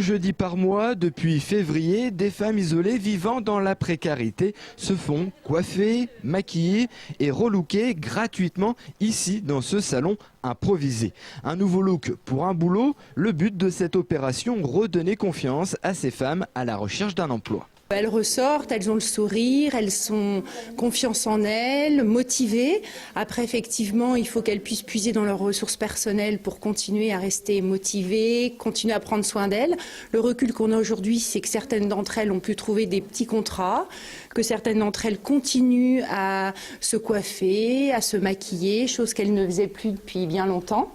Jeudi par mois, depuis février, des femmes isolées vivant dans la précarité se font coiffer, maquiller et relooker gratuitement ici dans ce salon improvisé. Un nouveau look pour un boulot, le but de cette opération, redonner confiance à ces femmes à la recherche d'un emploi. Elles ressortent, elles ont le sourire, elles sont confiance en elles, motivées. Après, effectivement, il faut qu'elles puissent puiser dans leurs ressources personnelles pour continuer à rester motivées, continuer à prendre soin d'elles. Le recul qu'on a aujourd'hui, c'est que certaines d'entre elles ont pu trouver des petits contrats, que certaines d'entre elles continuent à se coiffer, à se maquiller, chose qu'elles ne faisaient plus depuis bien longtemps.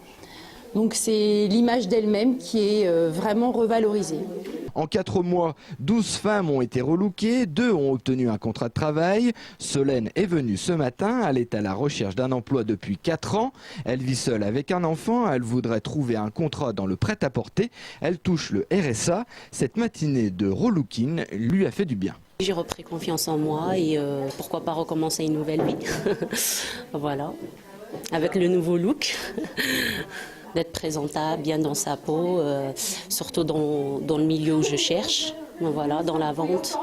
Donc c'est l'image d'elle-même qui est vraiment revalorisée. En 4 mois, 12 femmes ont été relookées, 2 ont obtenu un contrat de travail. Solène est venue ce matin, elle est à la recherche d'un emploi depuis 4 ans. Elle vit seule avec un enfant, elle voudrait trouver un contrat dans le prêt-à-porter. Elle touche le RSA. Cette matinée de relooking lui a fait du bien. J'ai repris confiance en moi et pourquoi pas recommencer une nouvelle vie. Voilà, avec le nouveau look. D'être présentable, bien dans sa peau, surtout dans le milieu où je cherche, voilà, dans la vente.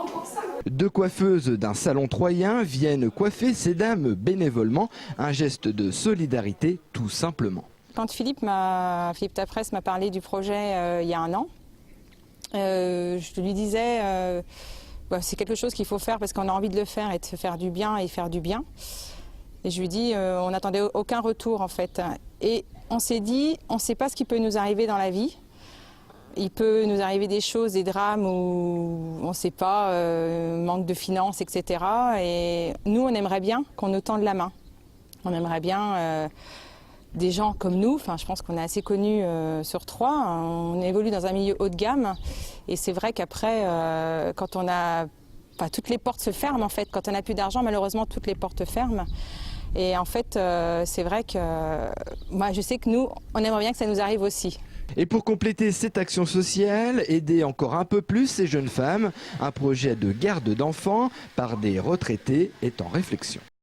2 coiffeuses d'un salon troyen viennent coiffer ces dames bénévolement, un geste de solidarité tout simplement. Quand Philippe Tapresse m'a parlé du projet il y a un an, je lui disais c'est quelque chose qu'il faut faire parce qu'on a envie de le faire et de se faire du bien et faire du bien. Et je lui dis, on n'attendait aucun retour en fait. Et on s'est dit, on ne sait pas ce qui peut nous arriver dans la vie. Il peut nous arriver des choses, des drames où on ne sait pas, manque de finances, etc. Et nous, on aimerait bien qu'on nous tende la main. On aimerait bien des gens comme nous, enfin, je pense qu'on est assez connus sur Troyes. On évolue dans un milieu haut de gamme. Et c'est vrai qu'après, quand on a... Enfin, toutes les portes se ferment en fait. Quand on n'a plus d'argent, malheureusement, toutes les portes ferment. Et en fait, c'est vrai que moi, je sais que nous, on aimerait bien que ça nous arrive aussi. Et pour compléter cette action sociale, aider encore un peu plus ces jeunes femmes, un projet de garde d'enfants par des retraités est en réflexion.